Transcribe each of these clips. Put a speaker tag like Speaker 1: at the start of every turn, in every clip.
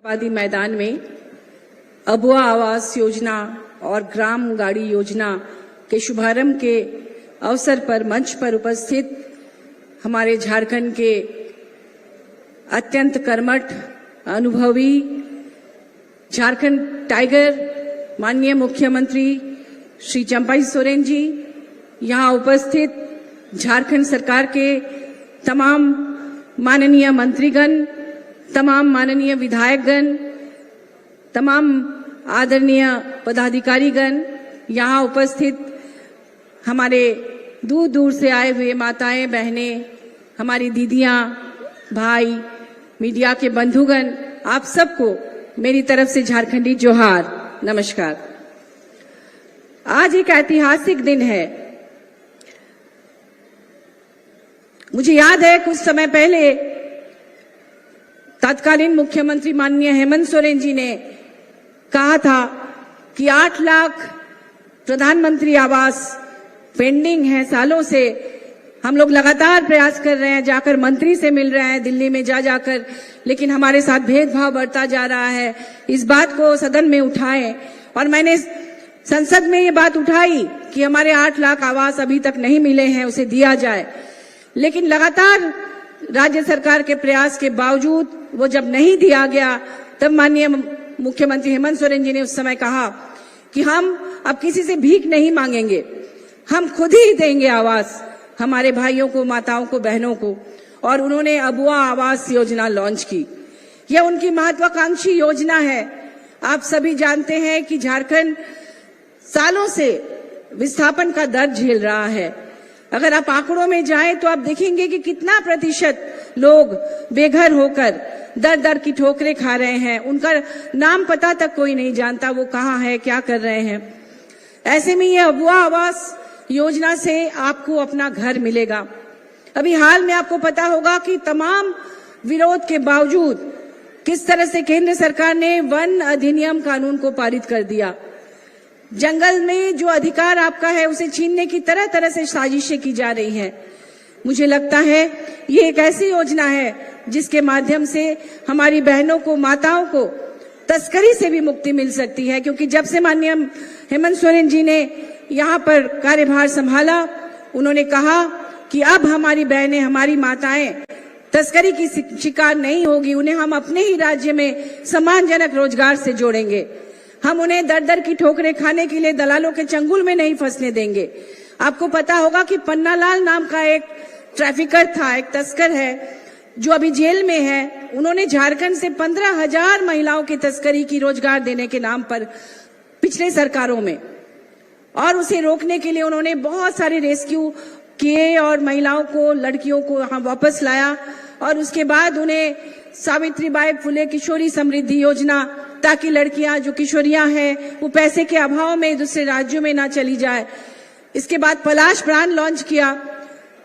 Speaker 1: आबादी मैदान में अबुआ आवास योजना और ग्राम गाड़ी योजना के शुभारंभ के अवसर पर मंच पर उपस्थित हमारे झारखंड के अत्यंत कर्मठ अनुभवी झारखंड टाइगर माननीय मुख्यमंत्री श्री चंपाई सोरेन जी, यहाँ उपस्थित झारखंड सरकार के तमाम माननीय मंत्रीगण, तमाम माननीय विधायकगण, तमाम आदरणीय पदाधिकारीगण, यहाँ उपस्थित हमारे दूर दूर से आए हुए माताएं बहनें, हमारी दीदियां, भाई, मीडिया के बंधुगण, आप सबको मेरी तरफ से झारखंडी जोहार, नमस्कार। आज एक ऐतिहासिक दिन है। मुझे याद है कुछ समय पहले तत्कालीन मुख्यमंत्री माननीय हेमंत सोरेन जी ने कहा था कि 8 लाख प्रधानमंत्री आवास पेंडिंग है सालों से। हम लोग लगातार प्रयास कर रहे हैं, जाकर मंत्री से मिल रहे हैं दिल्ली में जाकर, लेकिन हमारे साथ भेदभाव बढ़ता जा रहा है। इस बात को सदन में उठाएं और मैंने संसद में ये बात उठाई कि हमारे 8 लाख आवास अभी तक नहीं मिले हैं, उसे दिया जाए। लेकिन लगातार राज्य सरकार के प्रयास के बावजूद वो जब नहीं दिया गया, तब माननीय मुख्यमंत्री हेमंत सोरेन जी ने उस समय कहा कि हम अब किसी से भीख नहीं मांगेंगे, हम खुद ही देंगे आवास हमारे भाइयों को, माताओं को, बहनों को। और उन्होंने अबुआ आवास योजना लॉन्च की। यह उनकी महत्वाकांक्षी योजना है। आप सभी जानते हैं कि झारखंड सालों से विस्थापन का दर्द झेल रहा है। अगर आप आंकड़ों में जाएं तो आप देखेंगे कि कितना प्रतिशत लोग बेघर होकर दर दर की ठोकरें खा रहे हैं। उनका नाम पता तक कोई नहीं जानता, वो कहाँ है, क्या कर रहे हैं। ऐसे में ये अबुआ आवास योजना से आपको अपना घर मिलेगा। अभी हाल में आपको पता होगा कि तमाम विरोध के बावजूद किस तरह से केंद्र सरकार ने वन अधिनियम कानून को पारित कर दिया। जंगल में जो अधिकार आपका है उसे छीनने की तरह तरह से साजिशें की जा रही हैं। मुझे लगता है ये एक ऐसी योजना है जिसके माध्यम से हमारी बहनों को, माताओं को तस्करी से भी मुक्ति मिल सकती है। क्योंकि जब से माननीय हेमंत सोरेन जी ने यहाँ पर कार्यभार संभाला, उन्होंने कहा कि अब हमारी बहनें, हमारी माताएं तस्करी की शिकार नहीं होगी, उन्हें हम अपने ही राज्य में सम्मानजनक रोजगार से जोड़ेंगे। हम उन्हें दर दर की ठोकरें खाने के लिए दलालों के चंगुल में नहीं फंसने देंगे। आपको पता होगा कि पन्नालाल नाम का एक ट्रैफिकर था, एक तस्कर है, जो अभी जेल में है। उन्होंने झारखंड से 15,000 महिलाओं की तस्करी की रोजगार देने के नाम पर पिछले सरकारों में, और उसे रोकने के लिए उन्होंने बहुत सारे रेस्क्यू किए और महिलाओं को, लड़कियों को यहाँ वापस लाया। और उसके बाद उन्हें सावित्रीबाई फुले किशोरी समृद्धि योजना, ताकि लड़कियां जो किशोरियां हैं वो पैसे के अभाव में दूसरे राज्यों में ना चली जाए। इसके बाद पलाश प्राण लॉन्च किया,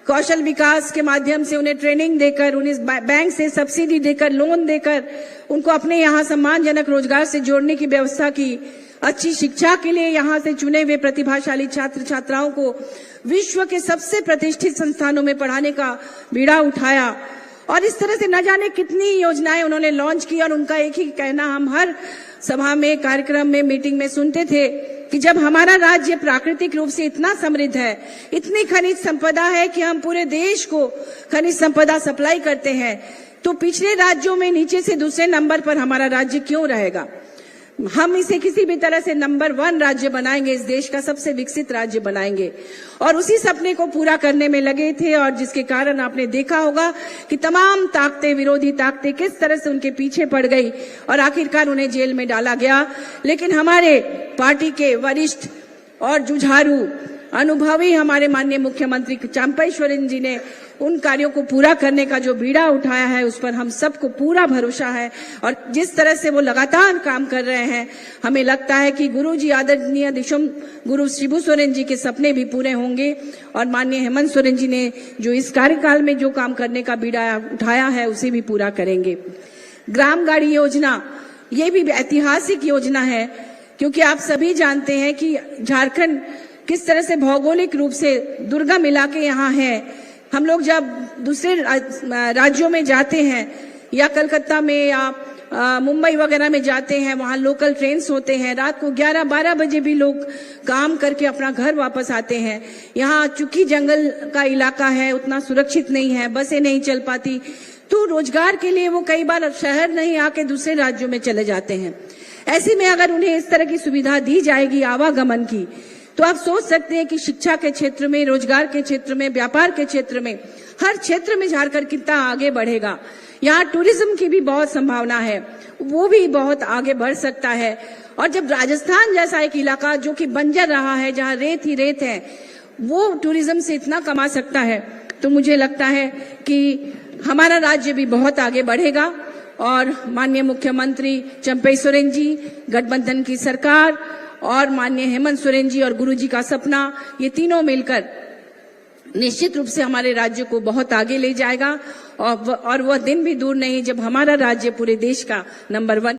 Speaker 1: कौशल विकास के माध्यम से उन्हें ट्रेनिंग देकर, उन्हें बैंक से सब्सिडी देकर, लोन देकर उनको अपने यहाँ सम्मानजनक रोजगार से जोड़ने की व्यवस्था की। अच्छी शिक्षा के लिए यहाँ से चुने हुए प्रतिभाशाली छात्र छात्राओं को विश्व के सबसे प्रतिष्ठित संस्थानों में पढ़ाने का बीड़ा उठाया। और इस तरह से न जाने कितनी योजनाएं उन्होंने लॉन्च की। और उनका एक ही कहना हम हर सभा में, कार्यक्रम में, मीटिंग में सुनते थे कि जब हमारा राज्य प्राकृतिक रूप से इतना समृद्ध है, इतनी खनिज संपदा है कि हम पूरे देश को खनिज संपदा सप्लाई करते हैं, तो पिछले राज्यों में नीचे से दूसरे नंबर पर हमारा राज्य क्यों रहेगा। हम इसे किसी भी तरह से नंबर 1 राज्य बनाएंगे, इस देश का सबसे विकसित राज्य बनाएंगे। और उसी सपने को पूरा करने में लगे थे, और जिसके कारण आपने देखा होगा कि तमाम ताकतें, विरोधी ताकतें किस तरह से उनके पीछे पड़ गई और आखिरकार उन्हें जेल में डाला गया। लेकिन हमारे पार्टी के वरिष्ठ और जुझारू अनुभवी हमारे माननीय मुख्यमंत्री चंपाई सोरेन जी ने उन कार्यों को पूरा करने का जो बीड़ा उठाया है, उस पर हम सबको पूरा भरोसा है। और जिस तरह से वो लगातार काम कर रहे हैं, हमें लगता है कि गुरुजी आदरणीय दिशम गुरु शिबू सोरेन जी के सपने भी पूरे होंगे। और माननीय हेमंत सोरेन जी ने जो इस कार्यकाल में जो काम करने का बीड़ा उठाया है, उसे भी पूरा करेंगे। ग्राम गाड़ी योजना, ये भी ऐतिहासिक योजना है, क्योंकि आप सभी जानते हैं कि झारखंड किस तरह से भौगोलिक रूप से दुर्गम इलाके यहाँ है। हम लोग जब दूसरे राज्यों में जाते हैं, या कलकत्ता में या मुंबई वगैरह में जाते हैं, वहां लोकल ट्रेन्स होते हैं, रात को 11-12 बजे भी लोग काम करके अपना घर वापस आते हैं। यहाँ चूंकि जंगल का इलाका है, उतना सुरक्षित नहीं है, बसें नहीं चल पाती, तो रोजगार के लिए वो कई बार शहर नहीं आके दूसरे राज्यों में चले जाते हैं। ऐसे में अगर उन्हें इस तरह की सुविधा दी जाएगी आवागमन की, तो आप सोच सकते हैं कि शिक्षा के क्षेत्र में, रोजगार के क्षेत्र में, व्यापार के क्षेत्र में, हर क्षेत्र में झारखंड कितना आगे बढ़ेगा। यहाँ टूरिज्म की भी बहुत संभावना है, वो भी बहुत आगे बढ़ सकता है। और जब राजस्थान जैसा एक इलाका जो कि बंजर रहा है, जहाँ रेत ही रेत है, वो टूरिज्म से इतना कमा सकता है, तो मुझे लगता है कि हमारा राज्य भी बहुत आगे बढ़ेगा। और माननीय मुख्यमंत्री चंपई सोरेन जी, गठबंधन की सरकार और माननीय हेमंत सोरेन जी और गुरुजी का सपना, ये तीनों मिलकर निश्चित रूप से हमारे राज्य को बहुत आगे ले जाएगा। और वह दिन भी दूर नहीं जब हमारा राज्य पूरे देश का नंबर 1